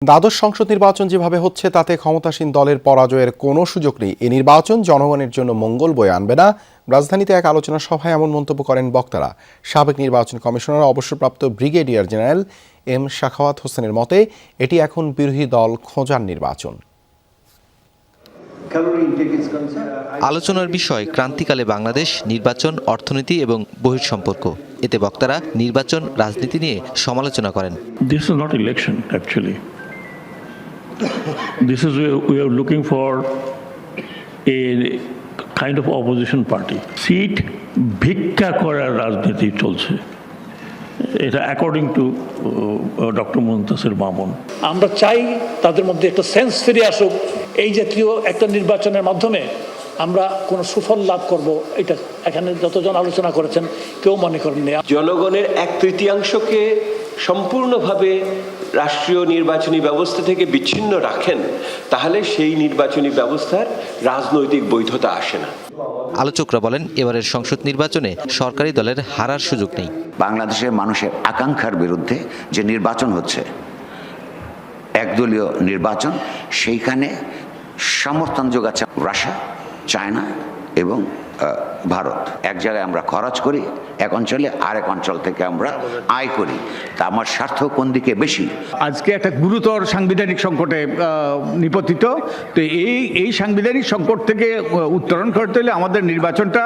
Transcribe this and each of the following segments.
দ্বাদশ সংসদ নির্বাচন যেভাবে হচ্ছে তাতে ক্ষমতাসীন দলের পরাজয়ের কোনো সুযোগ নেই। এই নির্বাচন জনগণের জন্য মঙ্গল বয়ে আনবে না। রাজধানীতে এক আলোচনা সভায় এমন মন্তব্য করেন বক্তারা। সাবেক নির্বাচন কমিশনার অবসরপ্রাপ্ত ব্রিগেডিয়ার জেনারেল এম সাখাওয়াত হোসেনের মতে এটি এখন বিরোধী দল খোঁজার নির্বাচন। আলোচনার বিষয় ক্রান্তিকালে বাংলাদেশ, নির্বাচন, অর্থনীতি এবং বহির্সম্পর্ক। এতে বক্তারা নির্বাচন, রাজনীতি নিয়ে সমালোচনা করেন। This is not election actually. This is we are looking for a kind of opposition party. Seat ভিক্ষা করার রাজনীতি চলছে। এটা according to doctor Muntasir Mamun. আমরা চাই তাদের মধ্যে একটা সেন্স ফিরে আসুক। এই জাতীয় একটা নির্বাচনের মাধ্যমে আমরা কোনো সুফল লাভ করব, এটা এখানে যতজন আলোচনা করেছেন কেউ মনে করেননি। জনগণের 1/3 সম্পূর্ণভাবে রাষ্ট্রীয় নির্বাচনী ব্যবস্থা থেকে বিচ্ছিন্ন রাখেন, তাহলে সেই নির্বাচনী ব্যবস্থার রাজনৈতিক বৈধতা আসে না। আলোচকরা বলেন, এবারের সংসদ নির্বাচনে সরকারি দলের হারার সুযোগ নেই। বাংলাদেশের মানুষের আকাঙ্ক্ষার বিরুদ্ধে যে নির্বাচন হচ্ছে, একদলীয় নির্বাচন, সেইখানে সমর্থন যোগাচ্ছে রাশিয়া, চায়না এবং ভারত। এক জায়গায় আমরা খরচ করি এক অঞ্চলে, আরেক অঞ্চল থেকে আমরা আয় করি। তা আমার স্বার্থ কোন দিকে বেশি? আজকে একটা গুরুতর সাংবিধানিক সংকটে নিপতিত। তো এই সাংবিধানিক সংকট থেকে উত্তরণ করতে হলে আমাদের নির্বাচনটা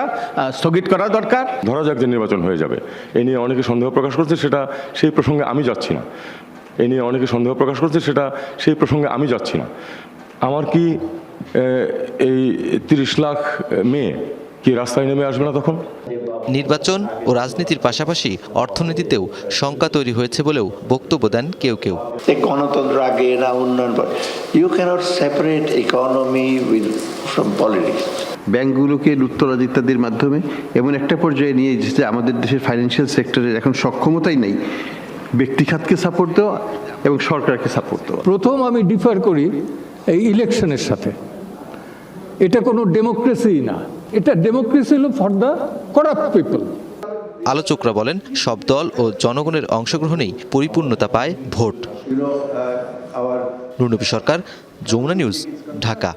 স্থগিত করা দরকার। ধরা যাক যে নির্বাচন হয়ে যাবে, এ নিয়ে অনেকে সন্দেহ প্রকাশ করছে, সেই প্রসঙ্গে আমি যাচ্ছি না। এ নিয়ে অনেকে সন্দেহ প্রকাশ করছে, সেই প্রসঙ্গে আমি যাচ্ছি না। আমার কি এই 30 লাখ মেয়ে কি রাস্তায় নেমে আসবে না তখন? নির্বাচন ও রাজনীতির পাশাপাশি অর্থনীতিতেও শঙ্কা তৈরি হয়েছে বলেও বক্তব্য দেন কেউ কেউ। গণতন্ত্র আগে না উন্নয়ন পরে, you can't separate economy from politics. ব্যাংকগুলোকে লুটতরাজ ইত্যাদির মাধ্যমে এমন একটা পর্যায়ে নিয়ে এসেছে আমাদের দেশের ফাইন্যান্সিয়াল সেক্টরের এখন সক্ষমতাই নেই ব্যক্তি খাতকে সাপোর্ট দেওয়া এবং সরকারকে সাপোর্ট দেওয়া। প্রথম আমি ডিফার করি এই ইলেকশনের সাথে। এটা কোনো ডেমোক্রেসি না, এটা ডেমোক্রেসি হলো ফর দ্য করাপ্ট পিপল। আলোচকরা বলেন, সব দল ও জনগণের অংশগ্রহণেই পরিপূর্ণতা পায় ভোট। নুরনবী সরকার, যমুনা নিউজ, ঢাকা।